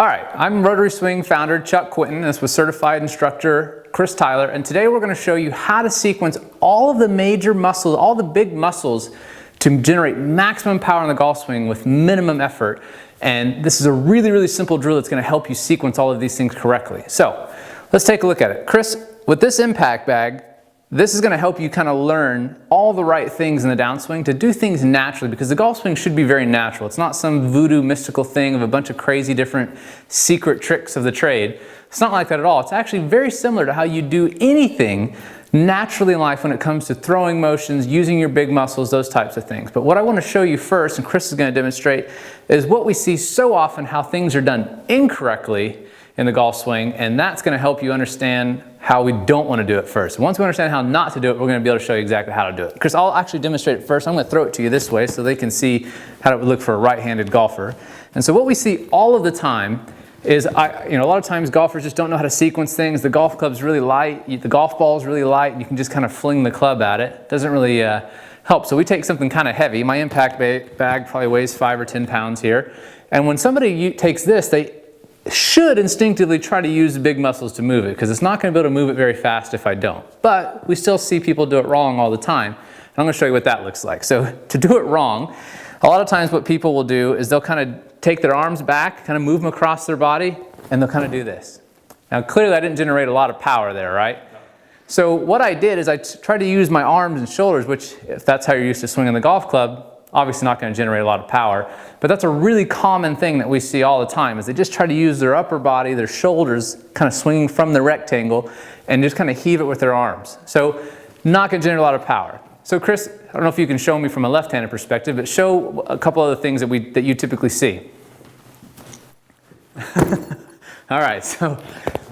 All right, I'm Rotary Swing founder Chuck Quinton. This was certified instructor Chris Tyler, and today we're going to show you how to sequence all of the major muscles, all the big muscles, to generate maximum power in the golf swing with minimum effort. And this is a really simple drill that's going to help you sequence all of these things correctly. So let's take a look at it. Chris, with this impact bag, this is going to help you kind of learn all the right things in the downswing to do things naturally, because the golf swing should be very natural. It's not some voodoo mystical thing of a bunch of crazy different secret tricks of the trade. It's not like that at all. It's actually very similar to how you do anything naturally in life when it comes to throwing motions, using your big muscles, those types of things. But what I want to show you first, and Chris is going to demonstrate, is what we see so often, how things are done incorrectly in the golf swing, and that's going to help you understand how we don't want to do it first. Once we understand how not to do it, we're going to be able to show you exactly how to do it. Chris, I'll actually demonstrate it first. I'm going to throw it to you this way so they can see how it would look for a right-handed golfer. And so what we see all of the time is, a lot of times golfers just don't know how to sequence things. The golf club's really light, the golf ball's really light, and you can just kind of fling the club at it. Doesn't really help. So we take something kind of heavy. My impact bag probably weighs 5 or 10 pounds here. And when somebody takes this, they should instinctively try to use the big muscles to move it, because it's not going to be able to move it very fast if I don't. But we still see people do it wrong all the time. And I'm going to show you what that looks like. So to do it wrong, a lot of times what people will do is they'll kind of take their arms back, kind of move them across their body, and they'll kind of do this. Now clearly I didn't generate a lot of power there, right? So what I did is I tried to use my arms and shoulders, which if that's how you're used to swinging the golf club, obviously not going to generate a lot of power. But that's a really common thing that we see all the time, is they just try to use their upper body, their shoulders, kind of swinging from the rectangle, and just kind of heave it with their arms. So not going to generate a lot of power. So Chris, I don't know if you can show me from a left-handed perspective, but show a couple other things that you typically see. All right, so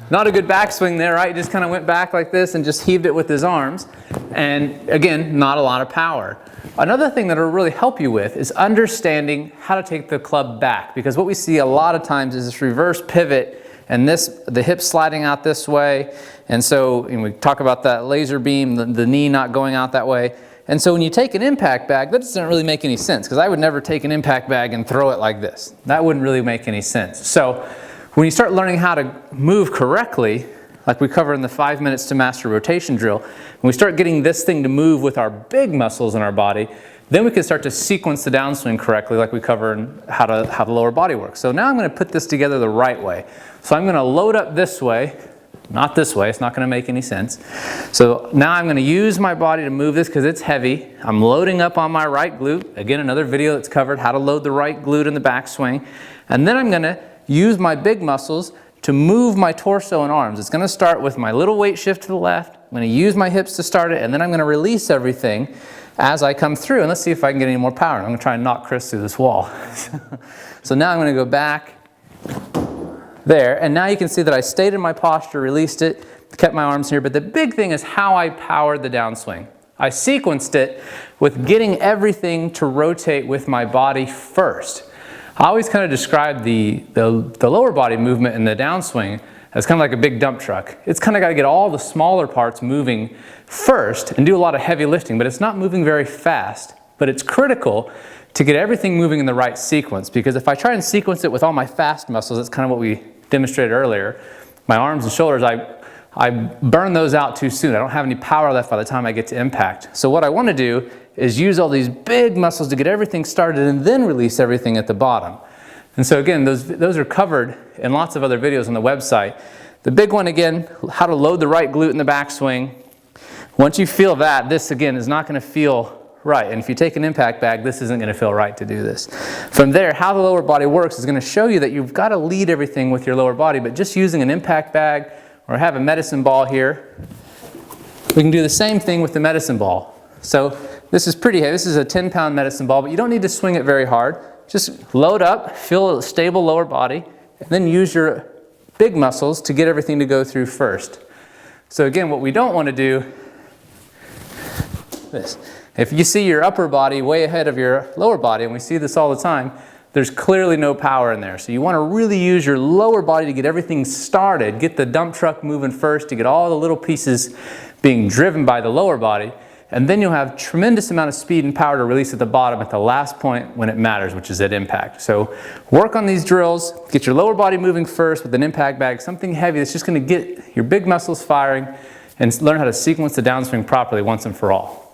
not a good backswing there, right? He just kind of went back like this and just heaved it with his arms. And again, not a lot of power. Another thing that will really help you with is understanding how to take the club back, because what we see a lot of times is this reverse pivot and the hip sliding out this way. And so we talk about that laser beam, the knee not going out that way. And so when you take an impact bag, that doesn't really make any sense, because I would never take an impact bag and throw it like this. That wouldn't really make any sense. So when you start learning how to move correctly, like we cover in the 5 minutes to master rotation drill, when we start getting this thing to move with our big muscles in our body, then we can start to sequence the downswing correctly, like we cover in how the lower body works. So now I'm going to put this together the right way. So I'm going to load up this way, not this way, it's not going to make any sense. So now I'm going to use my body to move this because it's heavy. I'm loading up on my right glute. Again, another video that's covered how to load the right glute in the backswing. And then I'm going to use my big muscles to move my torso and arms. It's going to start with my little weight shift to the left. I'm going to use my hips to start it, and then I'm going to release everything as I come through. And let's see if I can get any more power. I'm going to try and knock Chris through this wall. So now I'm going to go back there, and now you can see that I stayed in my posture, released it, kept my arms here. But the big thing is how I powered the downswing. I sequenced it with getting everything to rotate with my body first. I always kind of describe the lower body movement in the downswing as kind of like a big dump truck. It's kind of got to get all the smaller parts moving first and do a lot of heavy lifting, but it's not moving very fast. But it's critical to get everything moving in the right sequence, because if I try and sequence it with all my fast muscles, that's kind of what we demonstrated earlier, my arms and shoulders, I burn those out too soon. I don't have any power left by the time I get to impact. So what I want to do is use all these big muscles to get everything started and then release everything at the bottom. And so again, those are covered in lots of other videos on the website. The big one again, how to load the right glute in the backswing. Once you feel that, this again is not going to feel right. And if you take an impact bag, this isn't going to feel right to do this. From there, how the lower body works is going to show you that you've got to lead everything with your lower body, but just using an impact bag or have a medicine ball here, we can do the same thing with the medicine ball. So this is pretty heavy. This is a 10-pound medicine ball, but you don't need to swing it very hard. Just load up, feel a stable lower body, and then use your big muscles to get everything to go through first. So again, what we don't want to do, this. If you see your upper body way ahead of your lower body, and we see this all the time, there's clearly no power in there. So you want to really use your lower body to get everything started, get the dump truck moving first, to get all the little pieces being driven by the lower body. and then you'll have tremendous amount of speed and power to release at the bottom at the last point when it matters, which is at impact. So work on these drills, get your lower body moving first with an impact bag, something heavy that's just going to get your big muscles firing, and learn how to sequence the downswing properly once and for all.